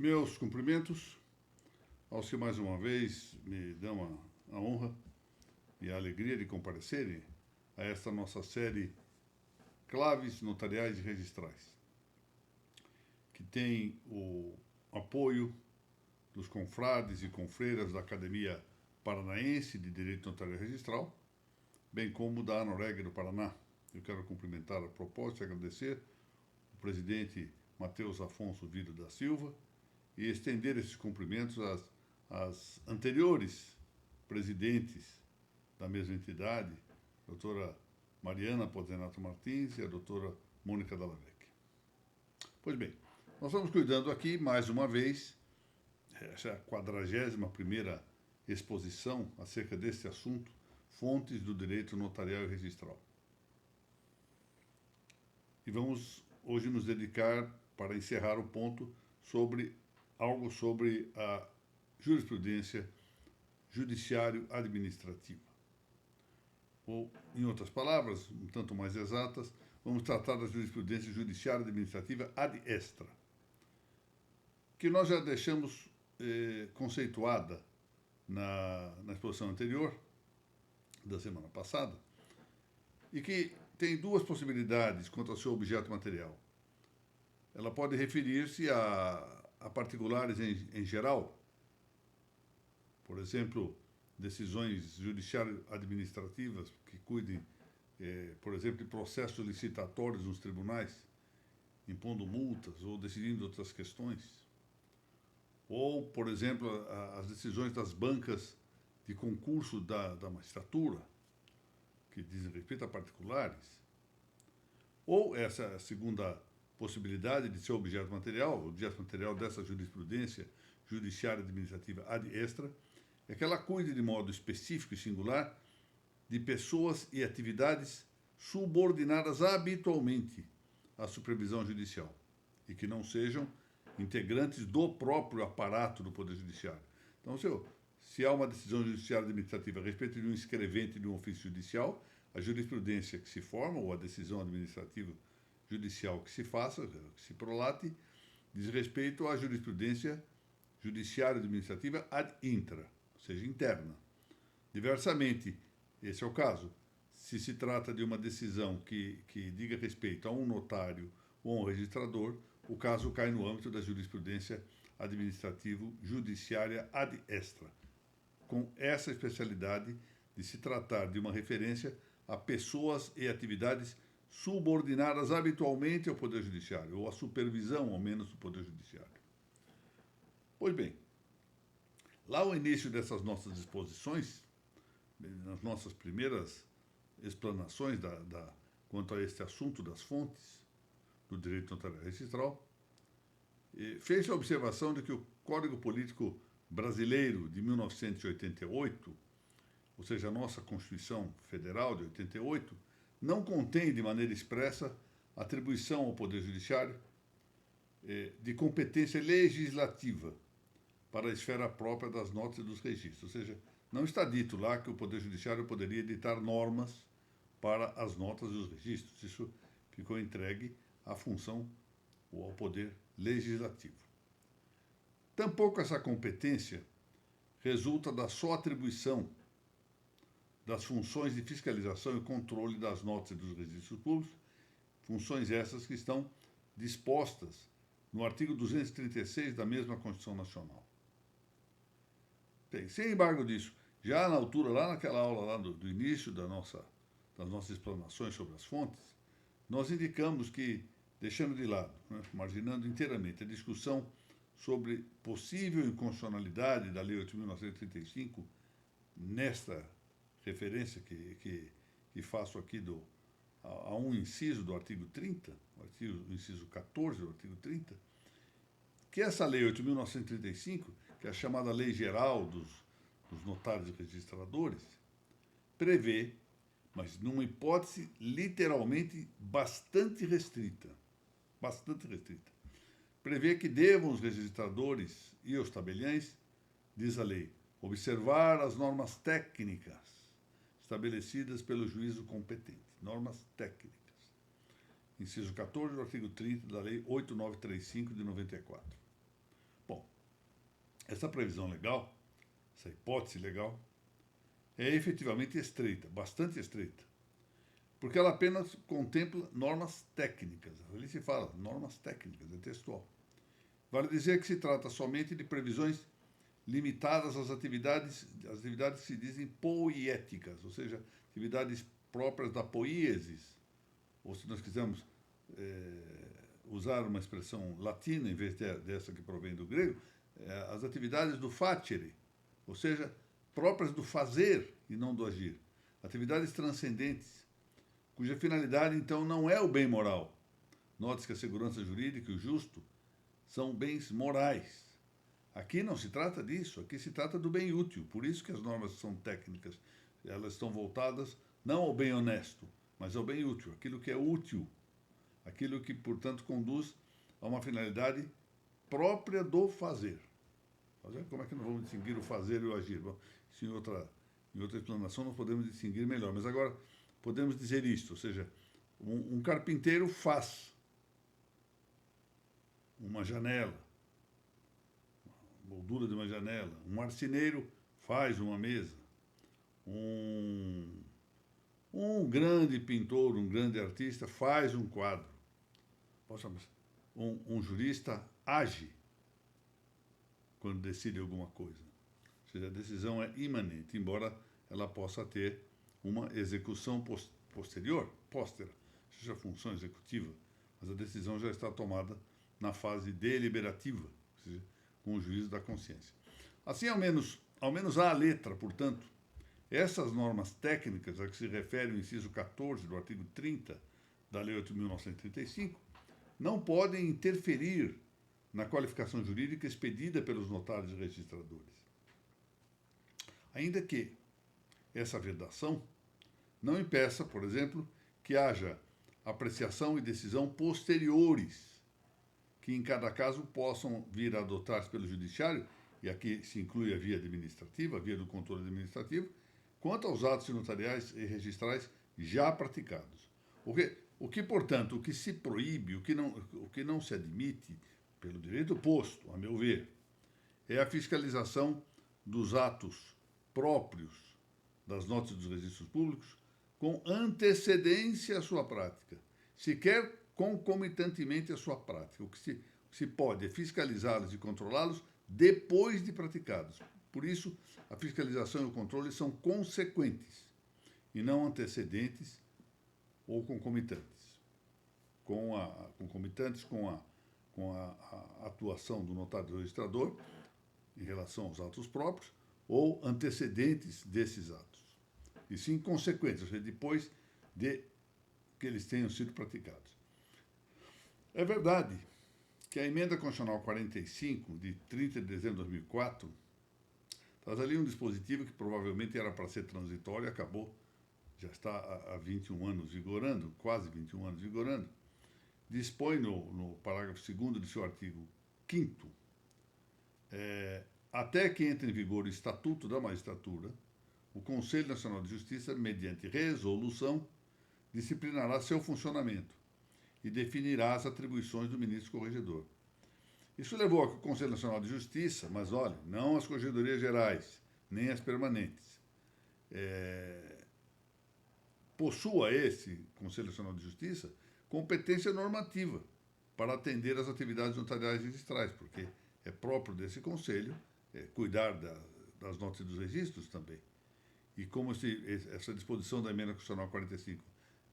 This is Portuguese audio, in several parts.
Meus cumprimentos aos que mais uma vez me dão a honra e a alegria de comparecerem a esta nossa série Claves Notariais e Registrais, que tem o apoio dos confrades e confreiras da Academia Paranaense de Direito Notarial e Registral, bem como da ANOREG do Paraná. Eu quero cumprimentar a propósito e agradecer o presidente Matheus Afonso Vido da Silva e estender esses cumprimentos às anteriores presidentes da mesma entidade, a doutora Mariana Pozzenato Martins e a doutora Mônica Dallavecchia. Pois bem, nós estamos cuidando aqui, mais uma vez, essa é a 41ª exposição acerca deste assunto, fontes do direito notarial e registral. E vamos hoje nos dedicar, para encerrar o ponto, sobre algo sobre a jurisprudência judiciário-administrativa. Ou, em outras palavras, um tanto mais exatas, vamos tratar da jurisprudência judiciário-administrativa ad extra, que nós já deixamos conceituada na exposição anterior, da semana passada, e que tem duas possibilidades quanto ao seu objeto material. Ela pode referir-se a particulares em geral, por exemplo, decisões judiciário-administrativas que cuidem, por exemplo, de processos licitatórios nos tribunais, impondo multas ou decidindo outras questões. Ou, por exemplo, as decisões das bancas de concurso da magistratura, que dizem respeito a particulares. Ou essa é a segunda possibilidade de ser objeto material dessa jurisprudência judiciária administrativa ad extra, é que ela cuide de modo específico e singular de pessoas e atividades subordinadas habitualmente à supervisão judicial e que não sejam integrantes do próprio aparato do Poder Judiciário. Então, se há uma decisão judiciária administrativa a respeito de um escrevente de um ofício judicial, a jurisprudência que se forma, ou a decisão administrativa judicial que se faça, que se prolate, diz respeito à jurisprudência judiciária administrativa ad intra, ou seja, interna. Diversamente, esse é o caso, se trata de uma decisão que diga respeito a um notário ou a um registrador, o caso cai no âmbito da jurisprudência administrativo-judiciária ad extra, com essa especialidade de se tratar de uma referência a pessoas e atividades subordinadas habitualmente ao Poder Judiciário, ou à supervisão, ao menos, do Poder Judiciário. Pois bem, lá ao início dessas nossas exposições, nas nossas primeiras explanações quanto a este assunto das fontes do direito notarial e registral, fez a observação de que o Código Político Brasileiro de 1988, ou seja, a nossa Constituição Federal de 88, não contém de maneira expressa atribuição ao Poder Judiciário de competência legislativa para a esfera própria das notas e dos registros. Ou seja, não está dito lá que o Poder Judiciário poderia editar normas para as notas e os registros. Isso ficou entregue à função ou ao Poder Legislativo. Tampouco essa competência resulta da só atribuição das funções de fiscalização e controle das notas e dos registros públicos, funções essas que estão dispostas no artigo 236 da mesma Constituição Nacional. Bem, sem embargo disso, já na altura, lá naquela aula lá do início das nossas explanações sobre as fontes, nós indicamos que, deixando de lado, marginando inteiramente a discussão sobre possível inconstitucionalidade da Lei 8.935, nesta referência que faço aqui a um inciso do artigo 30, o inciso 14 do artigo 30, que essa Lei 8.935, que é a chamada Lei Geral dos Notários e Registradores, prevê, mas numa hipótese literalmente bastante restrita, prevê que devam os registradores e os tabeliães, diz a lei, observar as normas técnicas estabelecidas pelo juízo competente. Normas técnicas. Inciso 14 do artigo 30 da Lei 8.935 de 94. Bom, essa previsão legal, essa hipótese legal, é efetivamente estreita, bastante estreita, porque ela apenas contempla normas técnicas. Ali se fala normas técnicas, é textual. Vale dizer que se trata somente de previsões limitadas às atividades que se dizem poiéticas, ou seja, atividades próprias da poiesis, ou se nós quisermos usar uma expressão latina em vez dessa que provém do grego, as atividades do facere, ou seja, próprias do fazer e não do agir. Atividades transcendentes, cuja finalidade, então, não é o bem moral. Note-se que a segurança jurídica e o justo são bens morais. Aqui não se trata disso, aqui se trata do bem útil. Por isso que as normas são técnicas. Elas estão voltadas não ao bem honesto, mas ao bem útil, aquilo que é útil, aquilo que, portanto, conduz a uma finalidade própria do fazer. Como é que nós vamos distinguir o fazer e o agir? Bom, isso em outra explanação nós podemos distinguir melhor, mas agora podemos dizer isto, ou seja, um carpinteiro faz uma janela, moldura de uma janela, um marceneiro faz uma mesa, um grande pintor, um grande artista faz um quadro. Poxa, mas um jurista age quando decide alguma coisa. Ou seja, a decisão é imanente, embora ela possa ter uma execução póstera, seja função executiva, mas a decisão já está tomada na fase deliberativa, ou seja, com o juízo da consciência. Assim, ao menos à letra, portanto, essas normas técnicas a que se refere o inciso 14 do artigo 30 da Lei 8.935 não podem interferir na qualificação jurídica expedida pelos notários e registradores. Ainda que essa vedação não impeça, por exemplo, que haja apreciação e decisão posteriores, que em cada caso possam vir a adotar-se pelo judiciário, e aqui se inclui a via administrativa, a via do controle administrativo, quanto aos atos notariais e registrais já praticados. Portanto, o que se proíbe, o que não se admite, pelo direito posto, a meu ver, é a fiscalização dos atos próprios das notas dos registros públicos com antecedência à sua prática, sequer concomitantemente à sua prática. O que se pode é fiscalizá-los e controlá-los depois de praticados. Por isso, a fiscalização e o controle são consequentes e não antecedentes ou concomitantes. Concomitantes com a atuação do notário do registrador em relação aos atos próprios ou antecedentes desses atos. E sim consequentes, ou seja, depois de que eles tenham sido praticados. É verdade que a Emenda Constitucional 45, de 30 de dezembro de 2004, traz ali um dispositivo que provavelmente era para ser transitório e acabou, já está há 21 anos vigorando, quase 21 anos vigorando, dispõe no parágrafo 2º do seu artigo 5º, até que entre em vigor o Estatuto da Magistratura, o Conselho Nacional de Justiça, mediante resolução, disciplinará seu funcionamento e definirá as atribuições do ministro corregedor. Isso levou a que o Conselho Nacional de Justiça, mas olha, não as corregedorias gerais, nem as permanentes, possua esse Conselho Nacional de Justiça competência normativa para atender às atividades notariais e registrais, porque é próprio desse Conselho cuidar das notas e dos registros também. E como essa disposição da Emenda Constitucional 45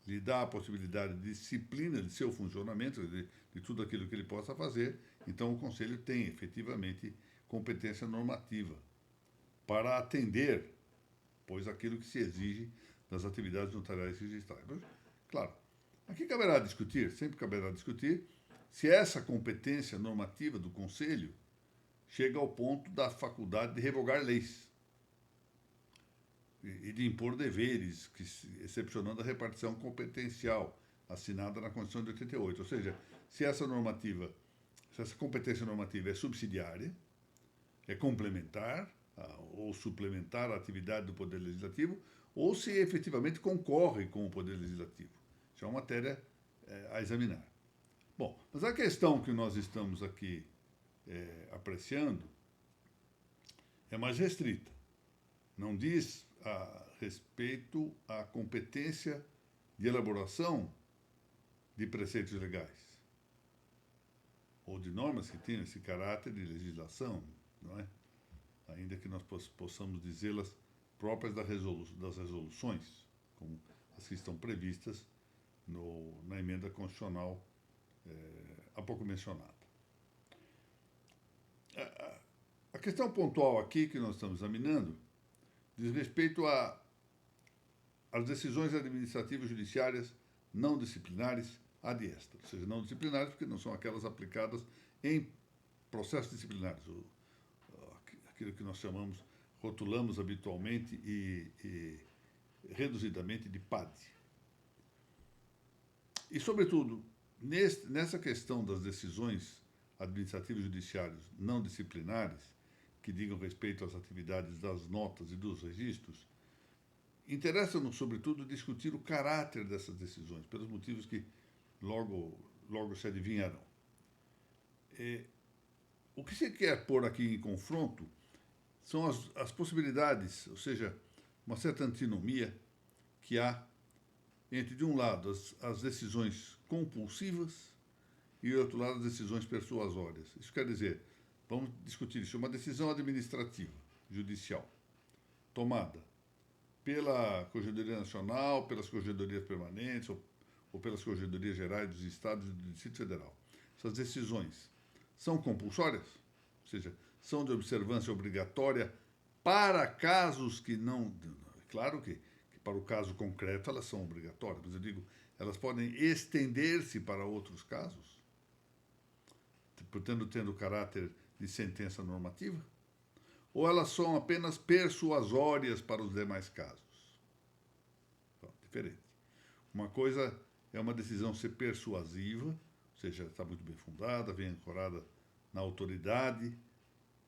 lhe dá a possibilidade de disciplina de seu funcionamento, de tudo aquilo que ele possa fazer, então o Conselho tem efetivamente competência normativa para atender, pois, aquilo que se exige das atividades notariais e registrais. Mas, claro, aqui caberá discutir, sempre caberá discutir, se essa competência normativa do Conselho chega ao ponto da faculdade de revogar leis e de impor deveres, excepcionando a repartição competencial assinada na Constituição de 88. Ou seja, se essa competência normativa é subsidiária, é complementar ou suplementar a atividade do Poder Legislativo, ou se efetivamente concorre com o Poder Legislativo. Isso é uma matéria a examinar. Bom, mas a questão que nós estamos aqui apreciando é mais restrita. Não diz a respeito à competência de elaboração de preceitos legais ou de normas que tenham esse caráter de legislação, não é? Ainda que nós possamos dizê-las próprias das resoluções, como as que estão previstas na emenda constitucional há pouco mencionada. A questão pontual aqui que nós estamos examinando diz respeito às decisões administrativas judiciárias não disciplinares ad extra, ou seja, não disciplinares porque não são aquelas aplicadas em processos disciplinares, aquilo que nós rotulamos habitualmente e reduzidamente de PAD. E, sobretudo, nessa questão das decisões administrativas judiciárias não disciplinares, que digam respeito às atividades das notas e dos registros, interessa-nos, sobretudo, discutir o caráter dessas decisões, pelos motivos que logo se adivinharão. O que se quer pôr aqui em confronto são as possibilidades, ou seja, uma certa antinomia que há entre, de um lado, as decisões compulsivas e, do outro lado, as decisões persuasórias. Isso quer dizer, vamos discutir isso, uma decisão administrativa, judicial, tomada pela Corregedoria Nacional, pelas Corregedorias Permanentes ou pelas Corregedorias Gerais dos Estados e do Distrito Federal. Essas decisões são compulsórias, ou seja, são de observância obrigatória para casos que não... Claro que para o caso concreto elas são obrigatórias, mas eu digo, elas podem estender-se para outros casos, portanto, tendo caráter de sentença normativa, ou elas são apenas persuasórias para os demais casos. Então, diferente. Uma coisa é uma decisão ser persuasiva, ou seja, está muito bem fundada, bem ancorada na autoridade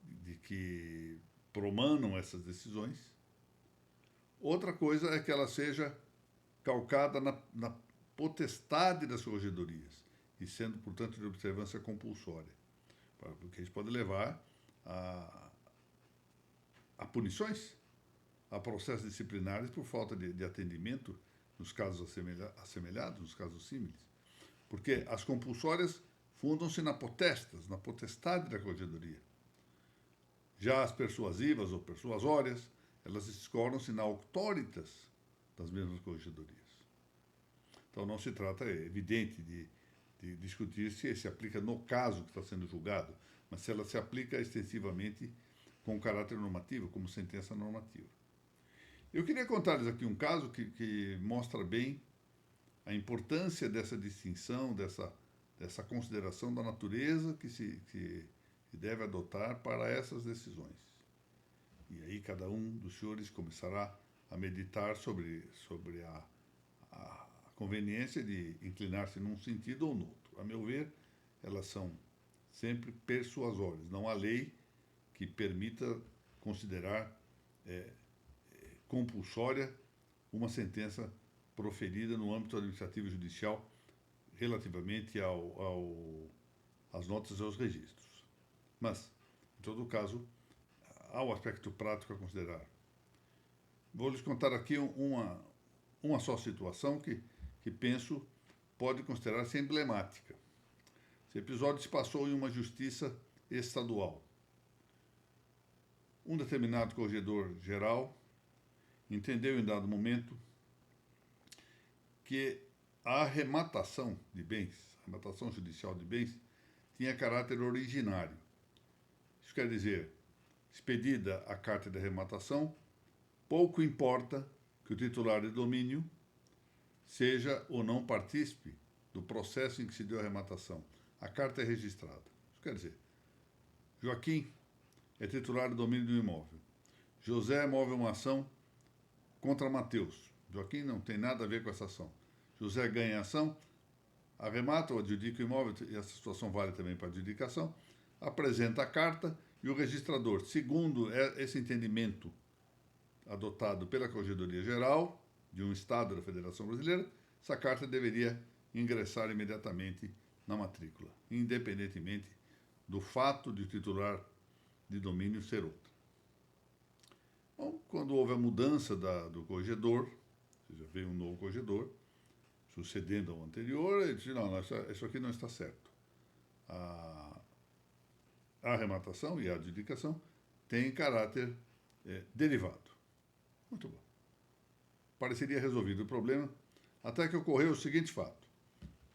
de que promanam essas decisões. Outra coisa é que ela seja calcada na potestade das corregedorias e sendo, portanto, de observância compulsória, porque isso pode levar a punições, a processos disciplinares por falta de atendimento nos casos assemelhados, nos casos símiles. Porque as compulsórias fundam-se na potestade da corregedoria. Já as persuasivas ou persuasórias, elas escoram-se na auctoritas das mesmas corregedorias. Então, não se trata, é evidente, de discutir se aplica no caso que está sendo julgado, mas se ela se aplica extensivamente com caráter normativo, como sentença normativa. Eu queria contar-lhes aqui um caso que mostra bem a importância dessa distinção, dessa consideração da natureza que se deve adotar para essas decisões. E aí cada um dos senhores começará a meditar sobre a conveniência de inclinar-se num sentido ou no outro. A meu ver, elas são sempre persuasórias. Não há lei que permita considerar compulsória uma sentença proferida no âmbito administrativo e judicial relativamente às notas e aos registros. Mas, em todo caso, há um aspecto prático a considerar. Vou lhes contar aqui uma só situação que penso pode considerar-se emblemática. Esse episódio se passou em uma justiça estadual. Um determinado corregedor-geral entendeu em dado momento que a arrematação de bens, a arrematação judicial de bens, tinha caráter originário. Isso quer dizer, expedida a carta de arrematação, pouco importa que o titular de domínio seja ou não partícipe do processo em que se deu a arrematação. A carta é registrada. Isso quer dizer, Joaquim é titular de domínio do imóvel. José move uma ação contra Mateus. Joaquim não tem nada a ver com essa ação. José ganha a ação, arremata ou adjudica o imóvel, e essa situação vale também para a adjudicação, apresenta a carta e o registrador, segundo esse entendimento adotado pela Corregedoria Geral de um Estado da Federação Brasileira, essa carta deveria ingressar imediatamente na matrícula, independentemente do fato de o titular de domínio ser outro. Bom, quando houve a mudança do corregedor, ou seja, veio um novo corregedor, sucedendo ao anterior, ele disse, não, isso aqui não está certo. A arrematação e a adjudicação têm caráter derivado. Muito bom. Pareceria resolvido o problema, até que ocorreu o seguinte fato.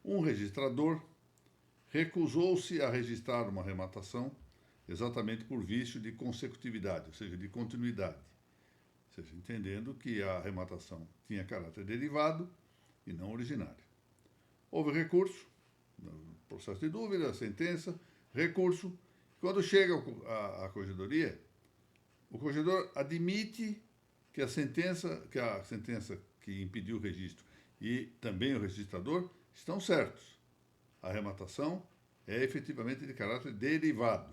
Um registrador recusou-se a registrar uma arrematação exatamente por vício de consecutividade, ou seja, de continuidade. Ou seja, entendendo que a arrematação tinha caráter derivado e não originário. Houve recurso, processo de dúvida, sentença, recurso. Quando chega à corregedoria, o corregedor admite que a sentença que impediu o registro e também o registrador estão certos. A arrematação é efetivamente de caráter derivado.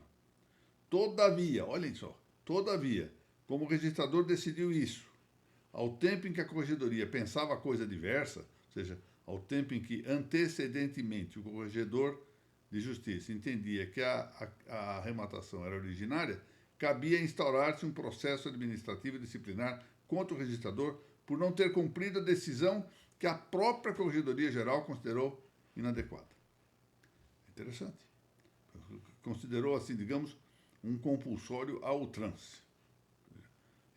Todavia, olhem só, todavia, como o registrador decidiu isso, ao tempo em que a corregedoria pensava coisa diversa, ou seja, ao tempo em que antecedentemente o corregedor de justiça entendia que a arrematação era originária, cabia instaurar-se um processo administrativo disciplinar contra o registrador por não ter cumprido a decisão que a própria Corregedoria Geral considerou inadequada. Interessante. Considerou, assim, digamos, um compulsório à outrance.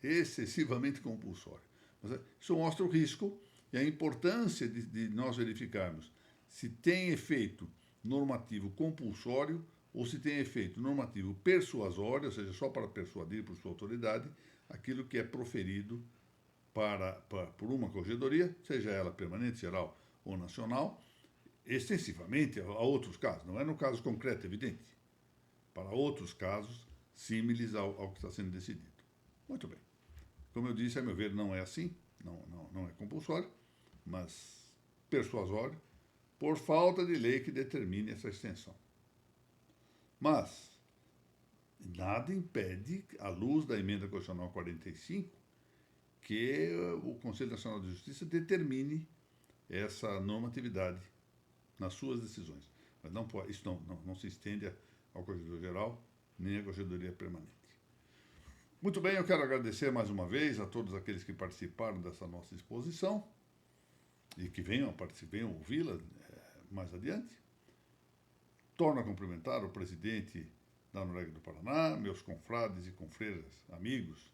Excessivamente compulsório. Mas isso mostra o risco e a importância de nós verificarmos se tem efeito normativo compulsório ou se tem efeito normativo persuasório, ou seja, só para persuadir por sua autoridade, aquilo que é proferido por uma corregedoria, seja ela permanente, geral ou nacional, extensivamente a outros casos. Não é no caso concreto, evidente. Para outros casos símiles ao que está sendo decidido. Muito bem. Como eu disse, a meu ver, não é assim, não é compulsório, mas persuasório, por falta de lei que determine essa extensão. Mas nada impede, à luz da emenda constitucional 45, que o Conselho Nacional de Justiça determine essa normatividade nas suas decisões. Mas isso não se estende ao Corregedor Geral, nem à Corregedoria Permanente. Muito bem, eu quero agradecer mais uma vez a todos aqueles que participaram dessa nossa exposição e que venham ouvi-la mais adiante. Torno a cumprimentar o presidente da Noreg do Paraná, meus confrades e confreiras, amigos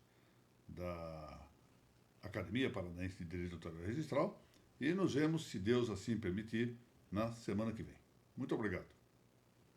da Academia Paranaense de Direito Notarial Registral, e nos vemos, se Deus assim permitir, na semana que vem. Muito obrigado.